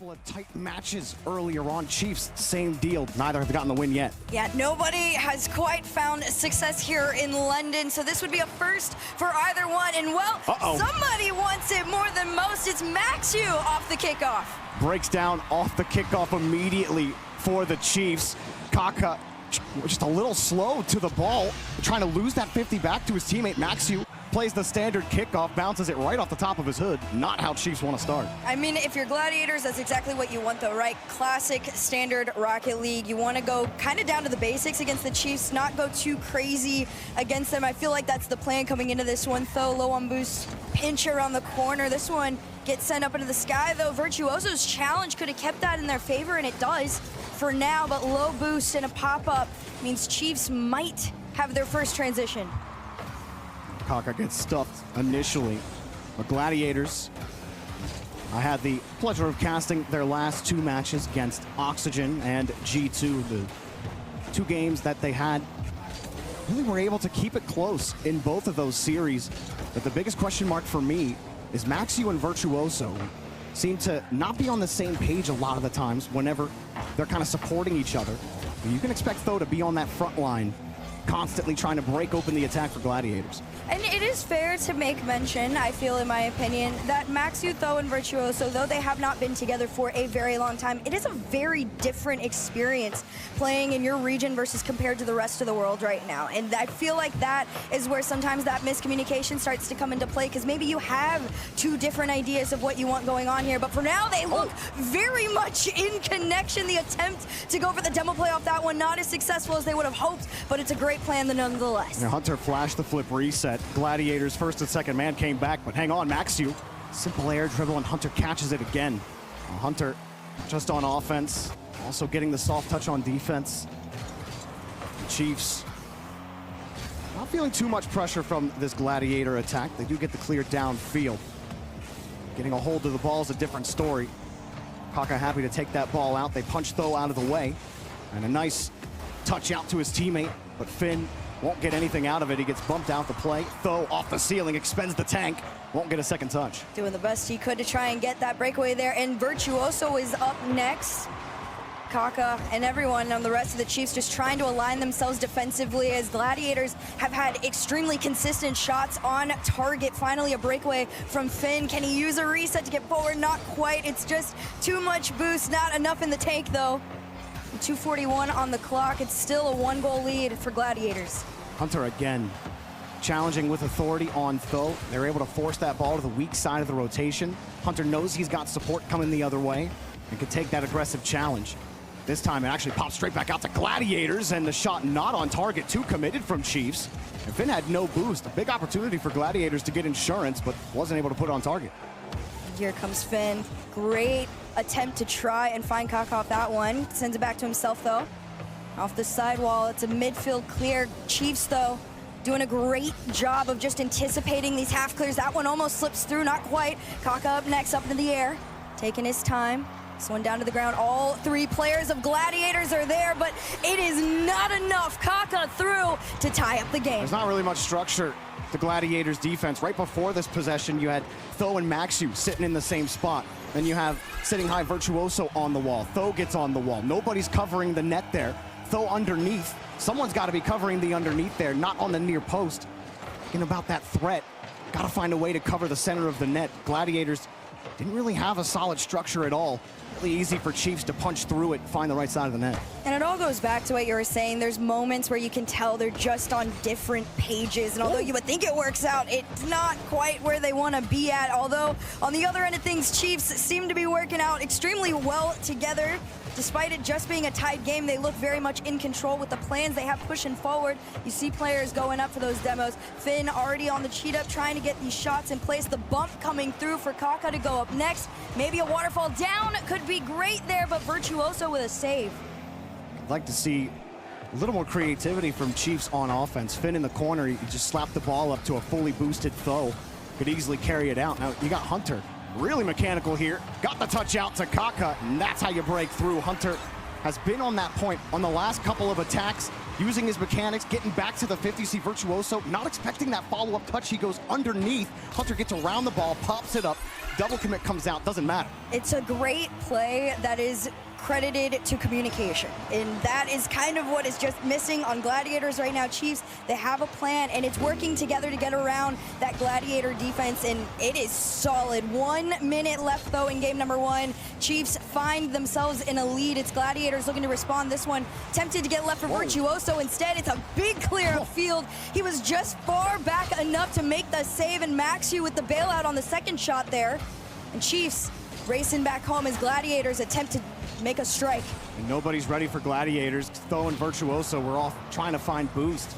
couple of tight matches earlier on. Chiefs, same deal. Neither have gotten the win yet. Yeah, nobody has quite found success here in London, so this would be a first for either one. And well, somebody wants it more than most. It's Maxu off the kickoff. Breaks down off the kickoff immediately for the Chiefs. Kaka just a little slow to the ball, trying to lose that 50 back to his teammate Maxu. Plays the standard kickoff, bounces it right off the top of his hood. Not how Chiefs want to start. I mean, if you're Gladiators, that's exactly what you want though, right? Classic, standard Rocket League. You want to go kind of down to the basics against the Chiefs, not go too crazy against them. I feel like that's the plan coming into this one, though. Low on boost, pinch around the corner. This one gets sent up into the sky, though. Virtuoso's challenge could have kept that in their favor, and it does for now, but low boost and a pop-up means Chiefs might have their first transition. Kaka gets stuffed initially. The Gladiators, I had the pleasure of casting their last two matches against Oxygen and G2, the two games that they had. Really were able to keep it close in both of those series. But the biggest question mark for me is Maxu and Virtuoso seem to not be on the same page a lot of the times whenever they're kind of supporting each other. You can expect, though, to be on that front line, constantly trying to break open the attack for Gladiators. And it is fair to make mention, I feel in my opinion, that Maxu, Tho, and Virtuoso, though they have not been together for a very long time, it is a very different experience playing in your region versus compared to the rest of the world right now. And I feel like that is where sometimes that miscommunication starts to come into play, because maybe you have two different ideas of what you want going on here, but for now they look very much in connection. The attempt to go for the demo play off that one, not as successful as they would have hoped, but it's a great plan nonetheless. Now, Hunter flashed the flip reset. Gladiators first and second man came back, but hang on, Maxu. Simple air dribble, and Hunter catches it again. Hunter just on offense, also getting the soft touch on defense. The Chiefs not feeling too much pressure from this Gladiator attack. They do get the clear downfield. Getting a hold of the ball is a different story. Kaka happy to take that ball out. They punch Tho out of the way. And a nice touch out to his teammate, but Finn won't get anything out of it. He gets bumped out the play. Tho off the ceiling, expends the tank. Won't get a second touch. Doing the best he could to try and get that breakaway there. And Virtuoso is up next. Kaka and everyone on the rest of the Chiefs just trying to align themselves defensively, as Gladiators have had extremely consistent shots on target. Finally a breakaway from Finn. Can he use a reset to get forward? Not quite. It's just too much boost. Not enough in the tank though. 2:41 on the clock. It's still a one-goal lead for Gladiators. Hunter again challenging with authority on Tho. They're able to force that ball to the weak side of the rotation. Hunter knows he's got support coming the other way and can take that aggressive challenge. This time it actually pops straight back out to Gladiators, and the shot not on target, too committed from Chiefs. And Finn had no boost. A big opportunity for Gladiators to get insurance, but wasn't able to put it on target. Here comes Finn. Great attempt to try and find Kaka off that one. Sends it back to himself though. Off the sidewall, it's a midfield clear. Chiefs though, doing a great job of just anticipating these half clears. That one almost slips through, not quite. Kaka up next, up into the air, taking his time. This one down to the ground. All three players of Gladiators are there, but it is not enough. Kaka through to tie up the game. There's not really much structure to Gladiators defense. Right before this possession, you had Tho and Maxu sitting in the same spot. Then you have sitting high Virtuoso on the wall. Tho gets on the wall. Nobody's covering the net there. Tho underneath. Someone's got to be covering the underneath there, not on the near post. Thinking about that threat. Got to find a way to cover the center of the net. Gladiators didn't really have a solid structure at all. Really easy for Chiefs to punch through it and find the right side of the net. And it all goes back to what you were saying. There's moments where you can tell they're just on different pages. And although you would think it works out, it's not quite where they want to be at. Although on the other end of things, Chiefs seem to be working out extremely well together. Despite it just being a tied game, they look very much in control with the plans they have pushing forward. You see players going up for those demos. Finn already on the cheat up, trying to get these shots in place. The bump coming through for Kaka to go up next. Maybe a waterfall down could be great there, but Virtuoso with a save. I'd like to see a little more creativity from Chiefs on offense. Finn in the corner, he just slapped the ball up to a fully boosted Tho. Could easily carry it out. Now you got Hunter. Really mechanical here. Got the touch out to Kaka, and that's how you break through. Hunter has been on that point on the last couple of attacks, using his mechanics, getting back to the 50. See Virtuoso not expecting that follow-up touch. He goes underneath. Hunter gets around the ball, pops it up, double commit comes out, doesn't matter. It's a great play that is credited to communication, and that is kind of what is just missing on Gladiators right now. Chiefs, they have a plan, and it's working together to get around that Gladiator defense, and it is solid. 1 minute left, though, in game number 1. Chiefs find themselves in a lead. It's Gladiators looking to respond. This one tempted to get left for Virtuoso. Instead, it's a big clear of field. He was just far back enough to make the save, and Maxu with the bailout on the second shot there. And Chiefs racing back home as Gladiators attempt to make a strike. And nobody's ready for Gladiators. Tho and Virtuoso were off trying to find boost.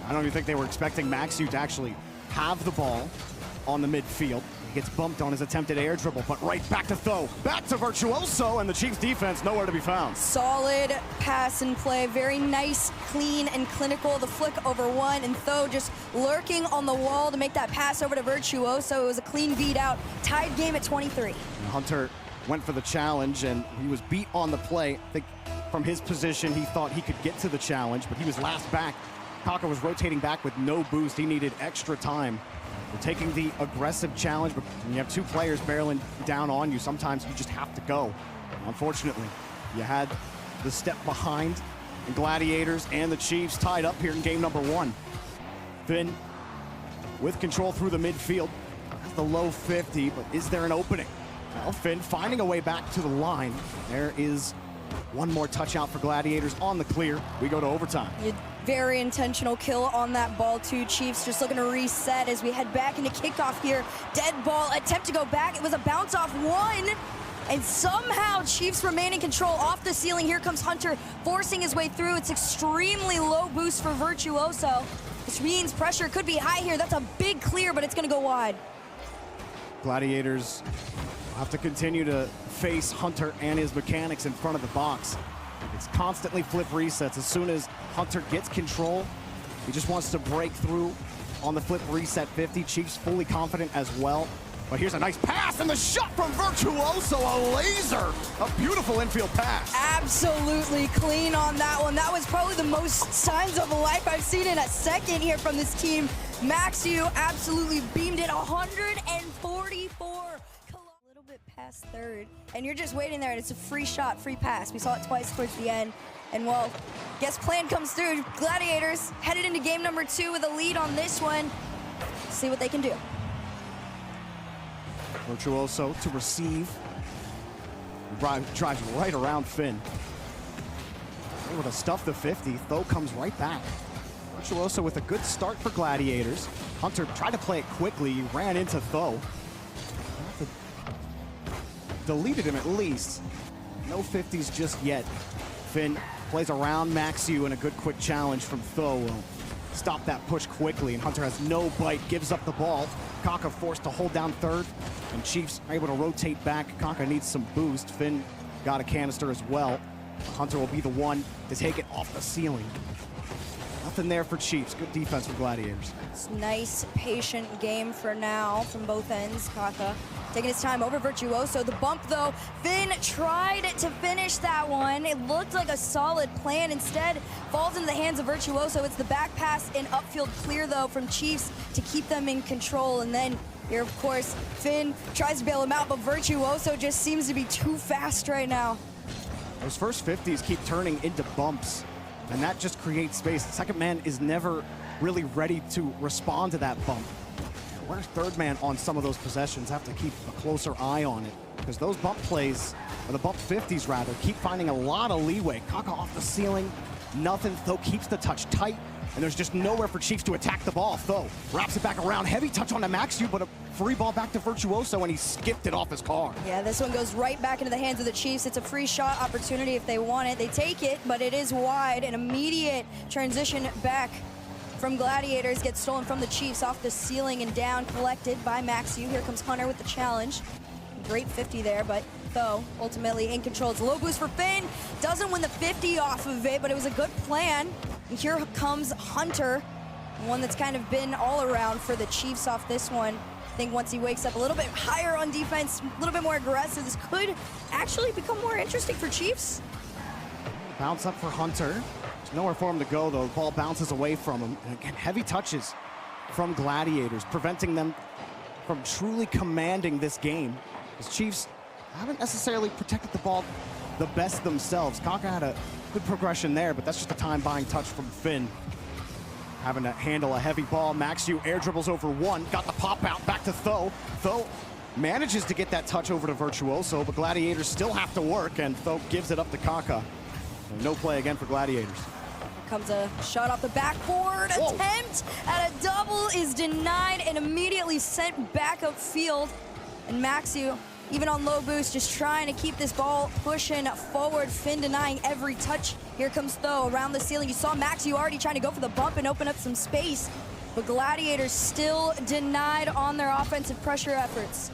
I don't even think they were expecting Maxu to actually have the ball on the midfield. He gets bumped on his attempted air dribble, but right back to Tho. Back to Virtuoso, and the Chiefs defense nowhere to be found. Solid pass and play. Very nice, clean, and clinical. The flick over one, and Tho just lurking on the wall to make that pass over to Virtuoso. It was a clean beat out. Tied game at 23. And Hunter went for the challenge, and he was beat on the play. I think from his position, he thought he could get to the challenge, but he was last back. Kaka was rotating back with no boost. He needed extra time. We're taking the aggressive challenge, but when you have two players barreling down on you, sometimes you just have to go. Unfortunately, you had the step behind, and Gladiators and the Chiefs tied up here in game number 1. Finn with control through the midfield. That's the low 50, but is there an opening? Well, Finn finding a way back to the line. There is one more touch out for Gladiators on the clear. We go to overtime. Very intentional kill on that ball too. Chiefs just looking to reset as we head back into kickoff here. Dead ball, attempt to go back. It was a bounce off one. And somehow Chiefs remain in control off the ceiling. Here comes Hunter forcing his way through. It's extremely low boost for Virtuoso. This means pressure could be high here. That's a big clear, but it's gonna go wide. Gladiators have to continue to face Hunter and his mechanics in front of the box. It's constantly flip resets. As soon as Hunter gets control, he just wants to break through on the flip reset 50. Chiefs fully confident as well. But here's a nice pass, and the shot from Virtuoso, a laser. A beautiful infield pass. Absolutely clean on that one. That was probably the most signs of life I've seen in a second here from this team. Maxu absolutely beamed it, 144. A little bit past third, and you're just waiting there, and it's a free shot, free pass. We saw it twice towards the end, and well, guess plan comes through. Gladiators headed into game number 2 with a lead on this one. See what they can do. Virtuoso to receive. Drives right around Finn. Able to stuff the 50. Tho comes right back. Virtuoso with a good start for Gladiators. Hunter tried to play it quickly. He ran into Tho. Deleted him at least. No 50s just yet. Finn plays around Maxu, and a good quick challenge from Tho will stop that push quickly, and Hunter has no bite, gives up the ball. Kaka forced to hold down third, and Chiefs are able to rotate back. Kaka needs some boost. Finn got a canister as well. Hunter will be the one to take it off the ceiling. Nothing there for Chiefs. Good defense for Gladiators. It's a nice, patient game for now from both ends. Kaka taking his time over Virtuoso. The bump, though, Finn tried to finish that one. It looked like a solid plan. Instead, falls into the hands of Virtuoso. It's the back pass and upfield clear, though, from Chiefs to keep them in control. And then here, of course, Finn tries to bail him out, but Virtuoso just seems to be too fast right now. Those first 50s keep turning into bumps, and that just creates space. The second man is never really ready to respond to that bump. Where's third man on some of those possessions? Have to keep a closer eye on it, because those bump plays, or the bump 50s rather, keep finding a lot of leeway. Kaka off the ceiling, nothing. Tho keeps the touch tight, and there's just nowhere for Chiefs to attack the ball. Tho wraps it back around, heavy touch on to Maxu, but a free ball back to Virtuoso, and he skipped it off his car. Yeah, this one goes right back into the hands of the Chiefs. It's a free shot opportunity if they want it. They take it, but it is wide. An immediate transition back from Gladiators gets stolen from the Chiefs off the ceiling and down, collected by Maxu. Here comes Hunter with the challenge. Great 50 there, but Tho ultimately in control. It's a low boost for Finn. Doesn't win the 50 off of it, but it was a good plan. And here comes Hunter, one that's kind of been all around for the Chiefs off this one. I think once he wakes up a little bit higher on defense, a little bit more aggressive, this could actually become more interesting for Chiefs. Bounce up for Hunter. There's nowhere for him to go, though. The ball bounces away from him. And again, heavy touches from Gladiators, preventing them from truly commanding this game. The Chiefs haven't necessarily protected the ball the best themselves. Kaka had a good progression there, but that's just a time-buying touch from Finn. Having to handle a heavy ball. Maxiu air dribbles over one, got the pop out, back to Tho. Tho manages to get that touch over to Virtuoso, but Gladiators still have to work, and Tho gives it up to Kaka. No play again for Gladiators. Comes a shot off the backboard. Whoa. Attempt at a double is denied and immediately sent back upfield. And Maxiu, even on low boost, just trying to keep this ball pushing forward. Finn denying every touch. Here comes Tho around the ceiling. You saw Maxiu already trying to go for the bump and open up some space, but Gladiators still denied on their offensive pressure efforts.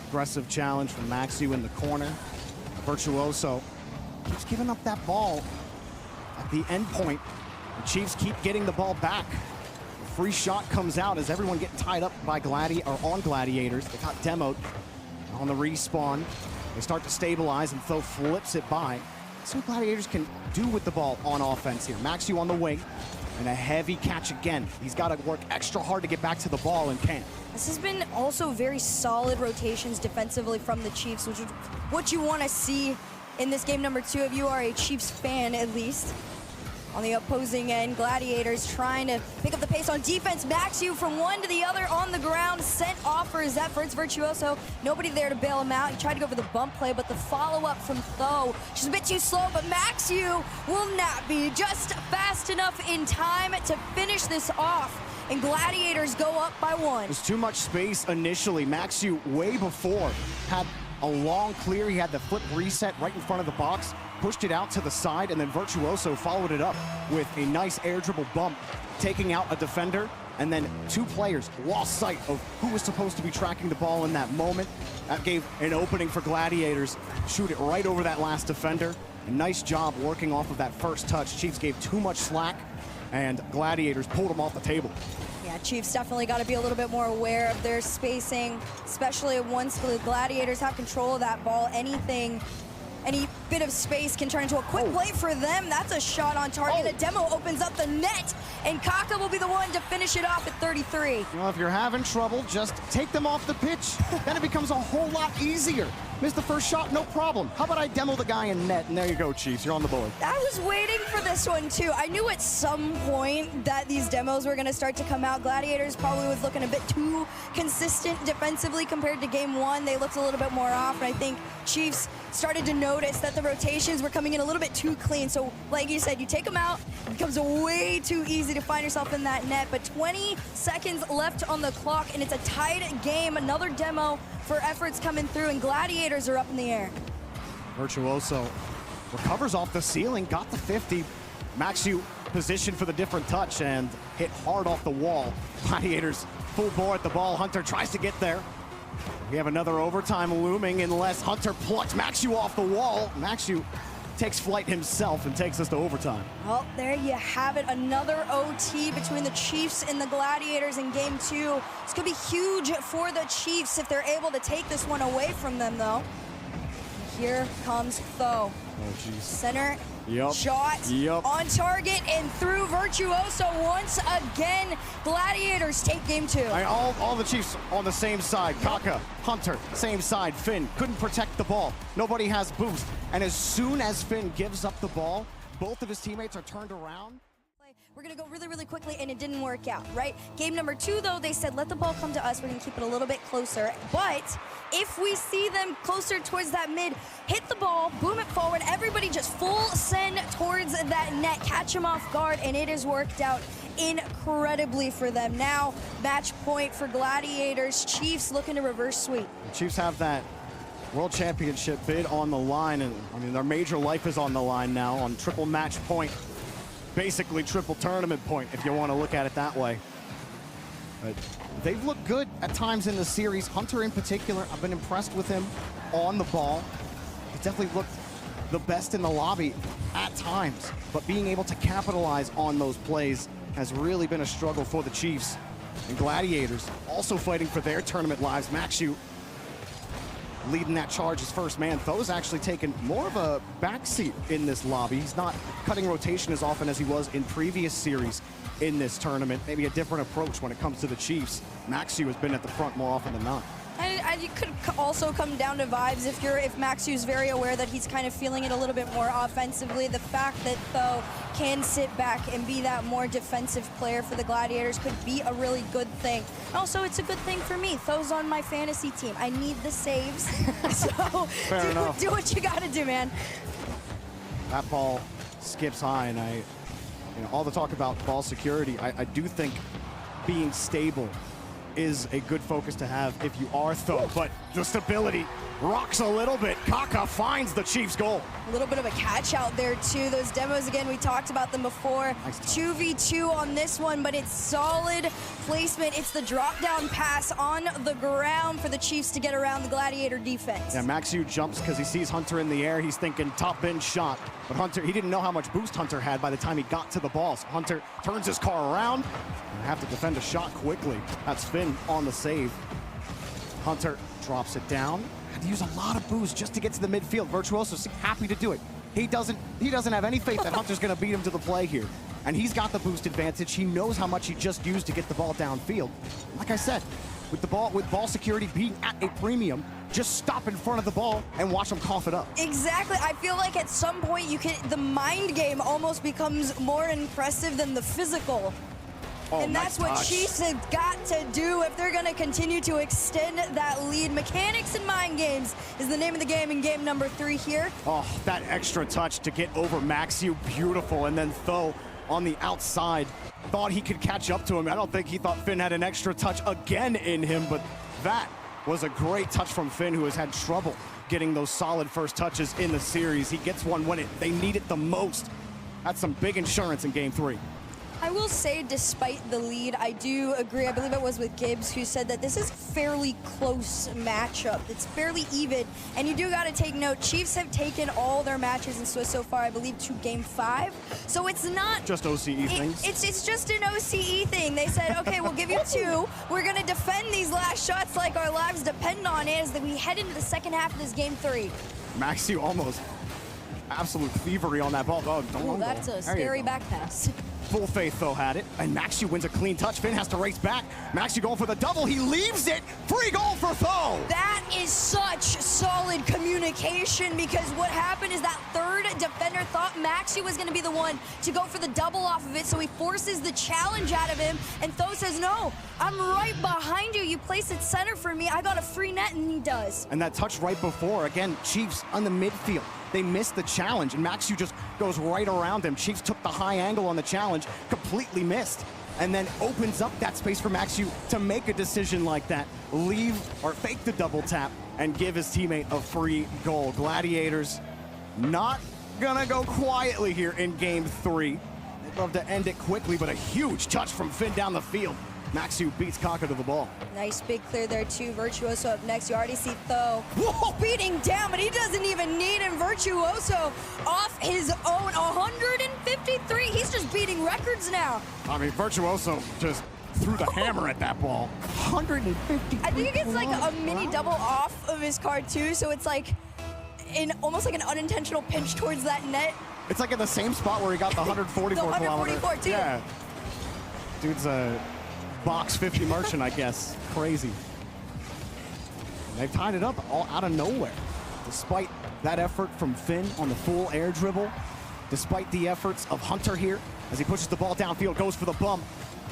Aggressive challenge from Maxiu in the corner. Virtuoso keeps giving up that ball at the end point. The Chiefs keep getting the ball back. A free shot comes out as everyone getting tied up by on Gladiators. They got demoed on the respawn. They start to stabilize and Tho flips it by. See what Gladiators can do with the ball on offense here. Maxiu on the wing and a heavy catch again. He's got to work extra hard to get back to the ball and can't. This has been also very solid rotations defensively from the Chiefs, which is what you want to see in this game number 2 if you are a Chiefs fan, at least. On the opposing end, Gladiators trying to pick up the pace on defense. Maxiu from one to the other on the ground, sent off for his efforts. Virtuoso, nobody there to bail him out. He tried to go for the bump play, but the follow-up from Tho, she's a bit too slow, but Maxiu will not be just fast enough in time to finish this off. And Gladiators go up by 1. There's too much space initially. Maxiu, way before, had a long clear. He had the flip reset right in front of the box, pushed it out to the side, and then Virtuoso followed it up with a nice air dribble bump, taking out a defender, and then 2 players lost sight of who was supposed to be tracking the ball in that moment. That gave an opening for Gladiators. Shoot it right over that last defender. A nice job working off of that first touch. Chiefs gave too much slack, and Gladiators pulled them off the table. Yeah, Chiefs definitely got to be a little bit more aware of their spacing, especially once the Gladiators have control of that ball. Any bit of space can turn into a quick play for them. That's a shot on target. A demo opens up the net, and Kaka will be the one to finish it off at 33. Well, if you're having trouble, just take them off the pitch. Then it becomes a whole lot easier. Miss the first shot, no problem. How about I demo the guy in net, and there you go, Chiefs. You're on the board. I was waiting for this one, too. I knew at some point that these demos were going to start to come out. Gladiators probably was looking a bit too consistent defensively compared to game 1. They looked a little bit more off, and I think Chiefs started to notice that the rotations were coming in a little bit too clean. So, like you said, you take them out, it becomes way too easy to find yourself in that net. But 20 seconds left on the clock, and it's a tied game. Another demo for efforts coming through, and Gladiators are up in the air. Virtuoso recovers off the ceiling, got the 50. Maxiu positioned for the different touch and hit hard off the wall. Gladiators full bore at the ball. Hunter tries to get there. We have another overtime looming unless Hunter plucks Maxiu off the wall. Maxiu takes flight himself and takes us to overtime. Well, there you have it. Another OT between the Chiefs and the Gladiators in game 2. This could be huge for the Chiefs if they're able to take this one away from them, though. Here comes Tho. Oh, jeez. Center Yep. shot on target and through Virtuoso once again. Gladiators take game 2. All the Chiefs on the same side. Kaka, Hunter, same side. Finn couldn't protect the ball. Nobody has boost. And as soon as Finn gives up the ball, both of his teammates are turned around. We're going to go really, really quickly, and it didn't work out, right? Game number 2, though, they said, let the ball come to us. We're going to keep it a little bit closer. But if we see them closer towards that mid, hit the ball, boom it forward, everybody just full send towards that net, catch them off guard, and it has worked out incredibly for them. Now, match point for Gladiators. Chiefs looking to reverse sweep. The Chiefs have that World Championship bid on the line, and I mean, their major life is on the line now on triple match point. Basically triple tournament point, if you want to look at it that way. But they've looked good at times in the series. Hunter in particular, I've been impressed with him on the ball. He definitely looked the best in the lobby at times, but being able to capitalize on those plays has really been a struggle for the Chiefs. And Gladiators also fighting for their tournament lives. Maxiu leading that charge as first man. Tho's actually taken more of a backseat in this lobby. He's not cutting rotation as often as he was in previous series. in this tournament. Maybe a different approach when it comes to the Chiefs. Maxiu has been at the front more often than not. And it could also come down to vibes if Maxiu's very aware that he's kind of feeling it a little bit more offensively. The fact that Tho can sit back and be that more defensive player for the Gladiators could be a really good thing. Also, it's a good thing for me. Tho's on my fantasy team. I need the saves. So do what you gotta do, man. That ball skips high, and all the talk about ball security, I do think being stable is a good focus to have if you are Tho, but the stability rocks a little bit. Kaka finds the Chiefs' goal. A little bit of a catch out there too. Those demos, again, we talked about them before. Nice 2v2 on this one, but it's solid placement. It's the drop down pass on the ground for the Chiefs to get around the Gladiator defense. Yeah, Maxiu jumps because he sees Hunter in the air. He's thinking top bin shot, but Hunter, he didn't know how much boost Hunter had by the time he got to the ball. So Hunter turns his car around and have to defend a shot quickly. That's Finn on the save. Hunter drops it down. Had to use a lot of boost just to get to the midfield. Virtuoso's happy to do it. He doesn't have any faith that Hunter's gonna beat him to the play here. And he's got the boost advantage. He knows how much he just used to get the ball downfield. Like I said, with ball security being at a premium, just stop in front of the ball and watch him cough it up. Exactly. I feel like at some point the mind game almost becomes more impressive than the physical. Oh, and that's what Chiefs have got to do if they're going to continue to extend that lead. Mechanics and mind games is the name of the game in game number 3 here. Oh, that extra touch to get over Maxiu, beautiful. And then Tho on the outside thought he could catch up to him. I don't think he thought Finn had an extra touch again in him, but that was a great touch from Finn, who has had trouble getting those solid first touches in the series. He gets one when they need it the most. That's some big insurance in game 3. I will say, despite the lead, I do agree. I believe it was with Gibbs who said that this is fairly close matchup. It's fairly even, and you do got to take note. Chiefs have taken all their matches in Swiss so far, I believe, to game 5. So it's not just OCE things. It's just an OCE thing. They said, okay, we'll give you 2. We're gonna defend these last shots like our lives depend on it as we head into the second half of this game 3. Maxiu almost absolute thievery on that ball. Oh, that's a scary back pass. Full faith, though, had it, and Maxiu wins a clean touch. Finn has to race back. Maxiu going for the double. He leaves it. Free goal for Tho. That is such solid communication, because what happened is that third defender thought Maxiu was going to be the one to go for the double off of it, so he forces the challenge out of him, and Tho says, no, I'm right behind you. You place it center for me. I got a free net, and he does. And that touch right before, again, Chiefs on the midfield. They missed the challenge, and Maxiu just goes right around him. Chiefs took the high angle on the challenge, completely missed, and then opens up that space for Maxiu to make a decision like that, leave or fake the double tap, and give his teammate a free goal. Gladiators not gonna go quietly here in game 3. They'd love to end it quickly, but a huge touch from Finn down the field. Maxiu beats Kaka to the ball. Nice big clear there too. Virtuoso up next. You already see Tho beating down, but he doesn't even need him. Virtuoso off his own 153. He's just beating records now. I mean, Virtuoso just threw the hammer at that ball. 150. I think it gets like a mini double off of his card too, so it's like almost like an unintentional pinch towards that net. It's like in the same spot where he got the 144 the 144 too. Yeah. Dude's a box 50 merchant, I guess. Crazy. They've tied it up all out of nowhere. Despite that effort from Finn on the full air dribble, despite the efforts of Hunter here, as he pushes the ball downfield, goes for the bump,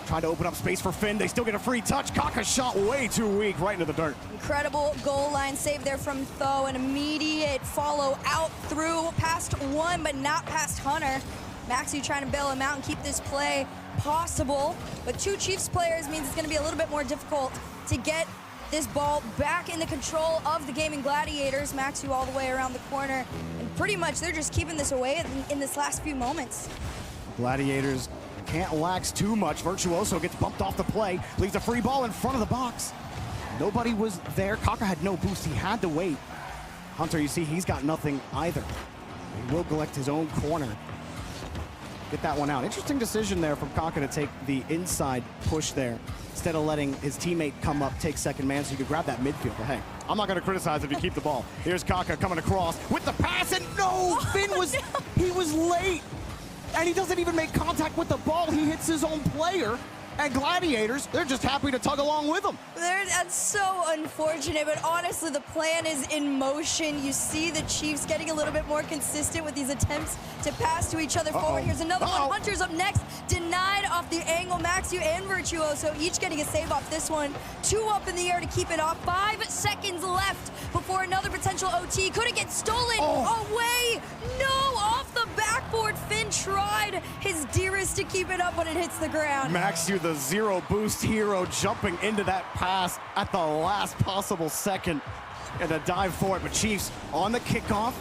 trying to open up space for Finn. They still get a free touch. Kaka's shot way too weak, right into the dirt. Incredible goal line save there from Tho. An immediate follow out through past one, but not past Hunter. Maxiu trying to bail him out and keep this play possible, but 2 Chiefs players means it's going to be a little bit more difficult to get this ball back in the control of the game in Gladiators. Maxiu all the way around the corner, and pretty much they're just keeping this away in this last few moments. Gladiators can't lax too much. Virtuoso gets bumped off the play, leaves a free ball in front of the box. Nobody was there. Kaka had no boost. He had to wait. Hunter, you see, he's got nothing either. He will collect his own corner. Get that one out. Interesting decision there from Kaka to take the inside push there instead of letting his teammate come up, take second man, so you could grab that midfield. But hey, I'm not going to criticize if you keep the ball. Here's Kaka coming across with the pass, and no, Finn was, he was late. and he doesn't even make contact with the ball. He hits his own player. And Gladiators, they're just happy to tug along with him. That's so unfortunate, but honestly, the plan is in motion. You see the Chiefs getting a little bit more consistent with these attempts to pass to each other forward. Here's another one. Hunter's up next, denied off the angle. Maxiu and Virtuoso each getting a save off this one. 2 up in the air to keep it off. 5 seconds left before another potential OT. Could it get stolen? Away! No, off the backboard. Finn tried his dearest to keep it up, but it hits the ground. Maxiu, the zero boost hero, jumping into that pass at the last possible second and a dive for it. But Chiefs on the kickoff,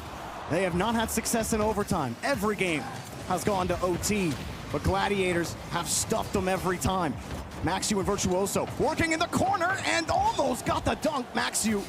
they have not had success in overtime. Every game has gone to OT, but Gladiators have stuffed them every time. Maxiu and Virtuoso working in the corner and almost got the dunk. Maxiu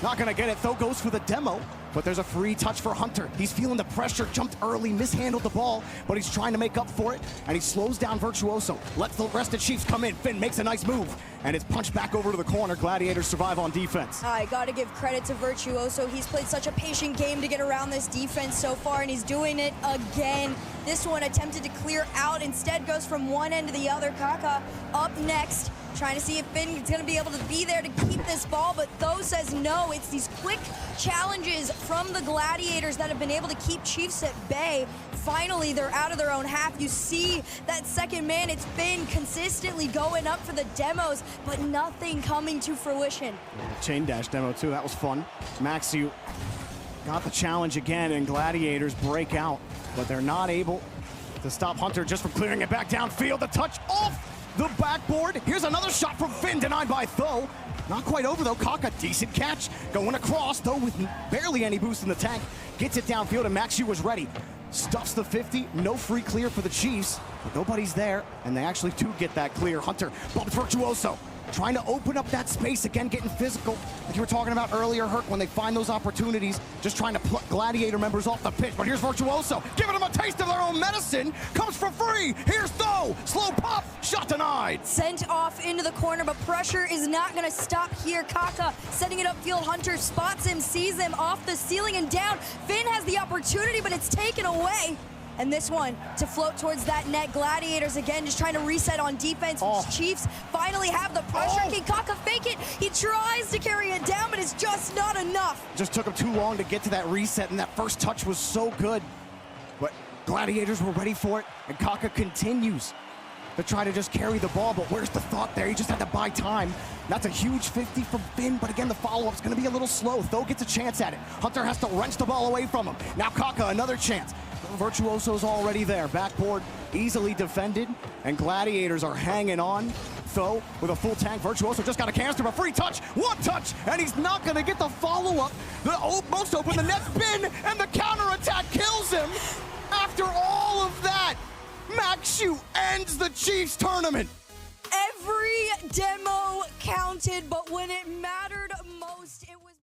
not gonna get it, though, goes for the demo. But there's a free touch for Hunter. He's feeling the pressure, jumped early, mishandled the ball, but he's trying to make up for it, and he slows down Virtuoso. Lets the rest of Chiefs come in. Finn makes a nice move, and it's punched back over to the corner. Gladiators survive on defense. I gotta give credit to Virtuoso. He's played such a patient game to get around this defense so far, and he's doing it again. This one attempted to clear out, instead goes from one end to the other. Kaka up next, trying to see if Finn is gonna be able to be there to keep this ball, but Tho says no. It's these quick challenges from the Gladiators that have been able to keep Chiefs at bay. Finally, they're out of their own half. You see that second man, it's Finn consistently going up for the demos, but nothing coming to fruition. Chain dash demo too, that was fun. Maxiu got the challenge again, and Gladiators break out, but they're not able to stop Hunter just from clearing it back downfield. The touch off the backboard. Here's another shot from Finn, denied by Tho. Not quite over though. Kaka, decent catch. Going across, though, with barely any boost in the tank. Gets it downfield, and Maxiu was ready. Stuffs the 50. No free clear for the Chiefs, but nobody's there, and they actually do get that clear. Hunter bumps Virtuoso, trying to open up that space again, getting physical. Like you were talking about earlier, Herc, when they find those opportunities, just trying to pluck Gladiator members off the pitch. But here's Virtuoso, giving them a taste of their own medicine. Comes for free. Here's Tho. Slow pop. Shot denied. Sent off into the corner, but pressure is not going to stop here. Kaka setting it upfield. Hunter spots him, sees him off the ceiling and down. Finn has the opportunity, but it's taken away. And this one to float towards that net. Gladiators again just trying to reset on defense. Chiefs finally have the pressure. Can Kaka fake it? He tries to carry it down, but it's just not enough. Just took him too long to get to that reset, and that first touch was so good. But Gladiators were ready for it, and Kaka continues to try to just carry the ball, but where's the thought there? He just had to buy time. That's a huge 50 from Finn, but again, the follow-up's gonna be a little slow. Tho gets a chance at it. Hunter has to wrench the ball away from him. Now Kaka, another chance. Virtuoso's already there. Backboard easily defended, and Gladiators are hanging on. Tho with a full tank. Virtuoso just got a canister, a free touch, one touch, and he's not gonna get the follow-up. The most open, the net spin, and the counterattack kills him. After all of that, Maxiu ends the Chiefs tournament. Every demo counted, but when it matters,